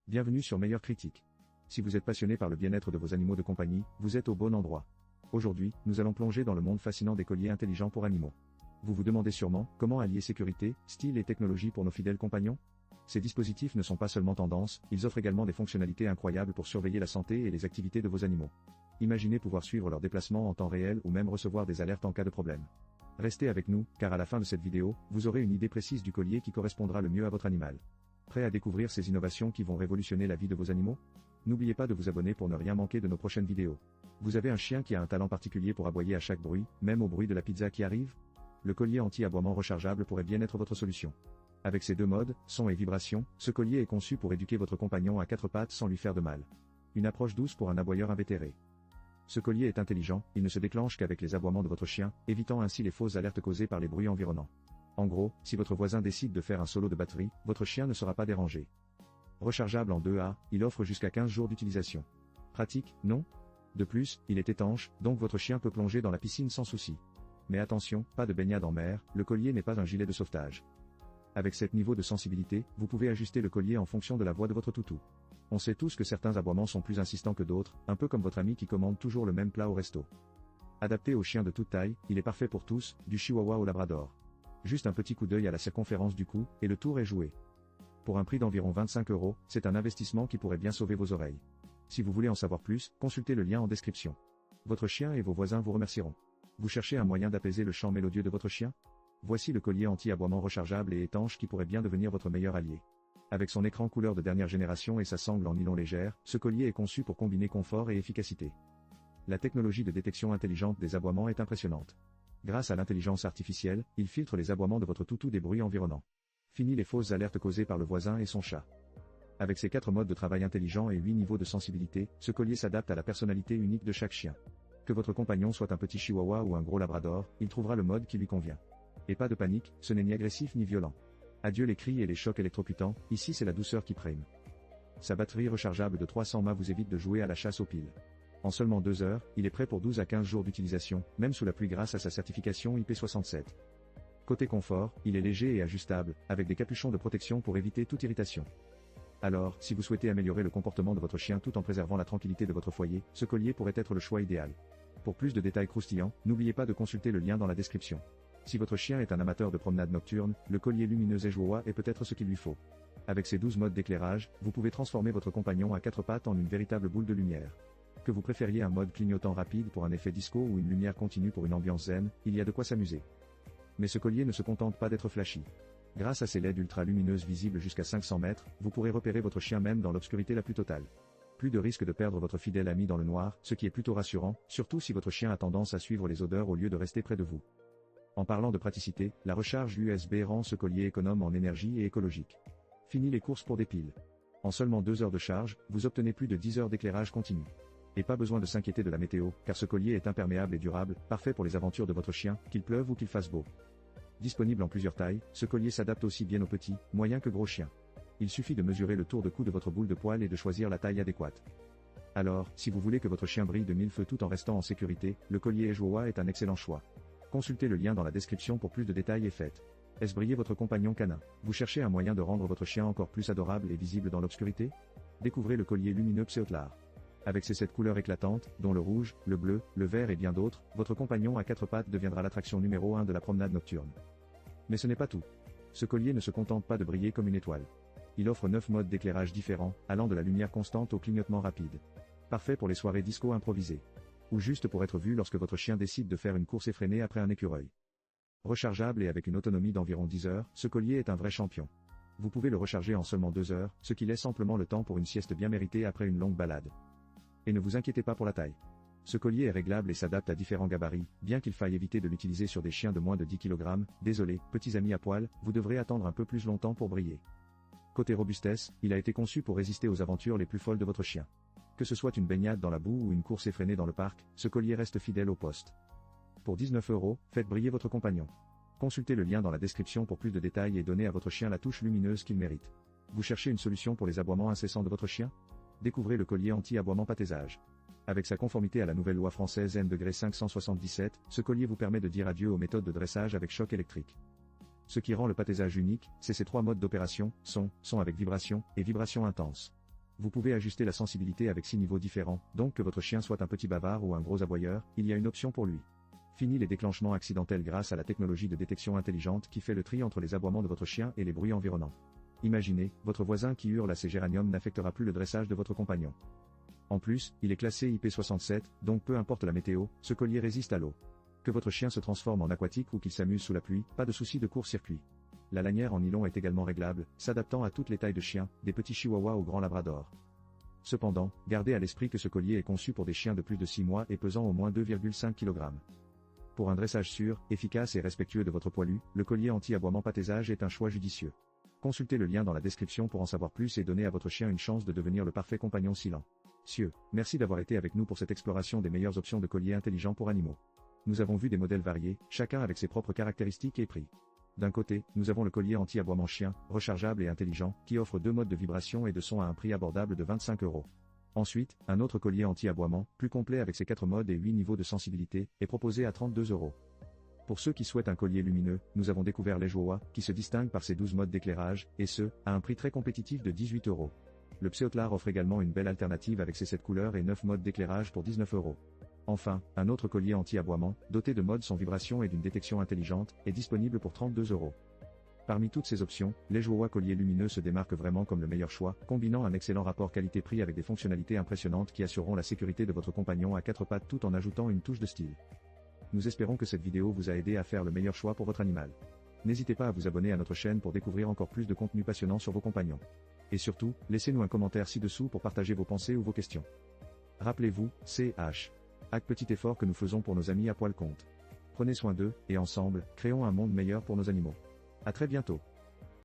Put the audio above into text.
Bienvenue sur Meilleure Critique. Si vous êtes passionné par le bien-être de vos animaux de compagnie, vous êtes au bon endroit. Aujourd'hui, nous allons plonger dans le monde fascinant des colliers intelligents pour animaux. Vous vous demandez sûrement, comment allier sécurité, style et technologie pour nos fidèles compagnons? Ces dispositifs ne sont pas seulement tendance, ils offrent également des fonctionnalités incroyables pour surveiller la santé et les activités de vos animaux. Imaginez pouvoir suivre leurs déplacements en temps réel ou même recevoir des alertes en cas de problème. Restez avec nous, car à la fin de cette vidéo, vous aurez une idée précise du collier qui correspondra le mieux à votre animal. Prêt à découvrir ces innovations qui vont révolutionner la vie de vos animaux? N'oubliez pas de vous abonner pour ne rien manquer de nos prochaines vidéos. Vous avez un chien qui a un talent particulier pour aboyer à chaque bruit, même au bruit de la pizza qui arrive? Le collier anti-aboiement rechargeable pourrait bien être votre solution. Avec ses deux modes, son et vibration, ce collier est conçu pour éduquer votre compagnon à quatre pattes sans lui faire de mal. Une approche douce pour un aboyeur invétéré. Ce collier est intelligent, il ne se déclenche qu'avec les aboiements de votre chien, évitant ainsi les fausses alertes causées par les bruits environnants. En gros, si votre voisin décide de faire un solo de batterie, votre chien ne sera pas dérangé. Rechargeable en 2A, il offre jusqu'à 15 jours d'utilisation. Pratique, non? De plus, il est étanche, donc votre chien peut plonger dans la piscine sans souci. Mais attention, pas de baignade en mer, le collier n'est pas un gilet de sauvetage. Avec cet niveau de sensibilité, vous pouvez ajuster le collier en fonction de la voix de votre toutou. On sait tous que certains aboiements sont plus insistants que d'autres, un peu comme votre ami qui commande toujours le même plat au resto. Adapté aux chiens de toute taille, il est parfait pour tous, du chihuahua au labrador. Juste un petit coup d'œil à la circonférence du cou, et le tour est joué. Pour un prix d'environ 25 €, c'est un investissement qui pourrait bien sauver vos oreilles. Si vous voulez en savoir plus, consultez le lien en description. Votre chien et vos voisins vous remercieront. Vous cherchez un moyen d'apaiser le chant mélodieux de votre chien? Voici le collier anti-aboiement rechargeable et étanche qui pourrait bien devenir votre meilleur allié. Avec son écran couleur de dernière génération et sa sangle en nylon légère, ce collier est conçu pour combiner confort et efficacité. La technologie de détection intelligente des aboiements est impressionnante. Grâce à l'intelligence artificielle, il filtre les aboiements de votre toutou des bruits environnants. Fini les fausses alertes causées par le voisin et son chat. Avec ses 4 modes de travail intelligents et 8 niveaux de sensibilité, ce collier s'adapte à la personnalité unique de chaque chien. Que votre compagnon soit un petit chihuahua ou un gros labrador, il trouvera le mode qui lui convient. Et pas de panique, ce n'est ni agressif ni violent. Adieu les cris et les chocs électrocutants, ici c'est la douceur qui prime. Sa batterie rechargeable de 300 mAh vous évite de jouer à la chasse aux piles. En seulement 2 heures, il est prêt pour 12 à 15 jours d'utilisation, même sous la pluie grâce à sa certification IP67. Côté confort, il est léger et ajustable, avec des capuchons de protection pour éviter toute irritation. Alors, si vous souhaitez améliorer le comportement de votre chien tout en préservant la tranquillité de votre foyer, ce collier pourrait être le choix idéal. Pour plus de détails croustillants, n'oubliez pas de consulter le lien dans la description. Si votre chien est un amateur de promenade nocturne, le collier lumineux Joa est peut-être ce qu'il lui faut. Avec ses 12 modes d'éclairage, vous pouvez transformer votre compagnon à 4 pattes en une véritable boule de lumière. Que vous préfériez un mode clignotant rapide pour un effet disco ou une lumière continue pour une ambiance zen, il y a de quoi s'amuser. Mais ce collier ne se contente pas d'être flashy. Grâce à ses LED ultra lumineuses visibles jusqu'à 500 mètres, vous pourrez repérer votre chien même dans l'obscurité la plus totale. Plus de risque de perdre votre fidèle ami dans le noir, ce qui est plutôt rassurant, surtout si votre chien a tendance à suivre les odeurs au lieu de rester près de vous. En parlant de praticité, la recharge USB rend ce collier économe en énergie et écologique. Fini les courses pour des piles. En seulement 2 heures de charge, vous obtenez plus de 10 heures d'éclairage continu. Et pas besoin de s'inquiéter de la météo, car ce collier est imperméable et durable, parfait pour les aventures de votre chien, qu'il pleuve ou qu'il fasse beau. Disponible en plusieurs tailles, ce collier s'adapte aussi bien aux petits, moyens que gros chiens. Il suffit de mesurer le tour de cou de votre boule de poil et de choisir la taille adéquate. Alors, si vous voulez que votre chien brille de 1000 feux tout en restant en sécurité, le collier Joa est un excellent choix. Consultez le lien dans la description pour plus de détails et faites. Est-ce briller votre compagnon canin? Vous cherchez un moyen de rendre votre chien encore plus adorable et visible dans l'obscurité? Découvrez le collier lumineux Pseotlar. Avec ses 7 couleurs éclatantes, dont le rouge, le bleu, le vert et bien d'autres, votre compagnon à 4 pattes deviendra l'attraction numéro 1 de la promenade nocturne. Mais ce n'est pas tout. Ce collier ne se contente pas de briller comme une étoile. Il offre 9 modes d'éclairage différents, allant de la lumière constante au clignotement rapide. Parfait pour les soirées disco improvisées. Ou juste pour être vu lorsque votre chien décide de faire une course effrénée après un écureuil. Rechargeable et avec une autonomie d'environ 10 heures, ce collier est un vrai champion. Vous pouvez le recharger en seulement 2 heures, ce qui laisse amplement le temps pour une sieste bien méritée après une longue balade. Et ne vous inquiétez pas pour la taille. Ce collier est réglable et s'adapte à différents gabarits, bien qu'il faille éviter de l'utiliser sur des chiens de moins de 10 kg, désolé, petits amis à poil, vous devrez attendre un peu plus longtemps pour briller. Côté robustesse, il a été conçu pour résister aux aventures les plus folles de votre chien. Que ce soit une baignade dans la boue ou une course effrénée dans le parc, ce collier reste fidèle au poste. Pour 19 €, faites briller votre compagnon. Consultez le lien dans la description pour plus de détails et donnez à votre chien la touche lumineuse qu'il mérite. Vous cherchez une solution pour les aboiements incessants de votre chien? Découvrez le collier anti-aboiement pâtésage. Avec sa conformité à la nouvelle loi française N-577, ce collier vous permet de dire adieu aux méthodes de dressage avec choc électrique. Ce qui rend le pâtésage unique, c'est ses 3 modes d'opération, son avec vibration, et vibration intense. Vous pouvez ajuster la sensibilité avec 6 niveaux différents, donc que votre chien soit un petit bavard ou un gros aboyeur, il y a une option pour lui. Fini les déclenchements accidentels grâce à la technologie de détection intelligente qui fait le tri entre les aboiements de votre chien et les bruits environnants. Imaginez, votre voisin qui hurle à ses géraniums n'affectera plus le dressage de votre compagnon. En plus, il est classé IP67, donc peu importe la météo, ce collier résiste à l'eau. Que votre chien se transforme en aquatique ou qu'il s'amuse sous la pluie, pas de souci de court-circuit. La lanière en nylon est également réglable, s'adaptant à toutes les tailles de chiens, des petits chihuahuas au grand labrador. Cependant, gardez à l'esprit que ce collier est conçu pour des chiens de plus de 6 mois et pesant au moins 2,5 kg. Pour un dressage sûr, efficace et respectueux de votre poilu, le collier anti-aboiement pâtésage est un choix judicieux. Consultez le lien dans la description pour en savoir plus et donner à votre chien une chance de devenir le parfait compagnon silencieux. Merci d'avoir été avec nous pour cette exploration des meilleures options de colliers intelligents pour animaux. Nous avons vu des modèles variés, chacun avec ses propres caractéristiques et prix. D'un côté, nous avons le collier anti-aboiement chien, rechargeable et intelligent, qui offre 2 modes de vibration et de son à un prix abordable de 25 €. Ensuite, un autre collier anti-aboiement, plus complet avec ses 4 modes et 8 niveaux de sensibilité, est proposé à 32 €. Pour ceux qui souhaitent un collier lumineux, nous avons découvert l'Edgewawa, qui se distingue par ses 12 modes d'éclairage, et ce, à un prix très compétitif de 18 €. Le Pseotlar offre également une belle alternative avec ses 7 couleurs et 9 modes d'éclairage pour 19 €. Enfin, un autre collier anti-aboiement, doté de modes sans vibration et d'une détection intelligente, est disponible pour 32 €. Parmi toutes ces options, l'Edgewawa collier lumineux se démarque vraiment comme le meilleur choix, combinant un excellent rapport qualité-prix avec des fonctionnalités impressionnantes qui assureront la sécurité de votre compagnon à 4 pattes tout en ajoutant une touche de style. Nous espérons que cette vidéo vous a aidé à faire le meilleur choix pour votre animal. N'hésitez pas à vous abonner à notre chaîne pour découvrir encore plus de contenu passionnant sur vos compagnons. Et surtout, laissez-nous un commentaire ci-dessous pour partager vos pensées ou vos questions. Rappelez-vous, CH. Petit effort que nous faisons pour nos amis à poil compte. Prenez soin d'eux, et ensemble, créons un monde meilleur pour nos animaux. À très bientôt.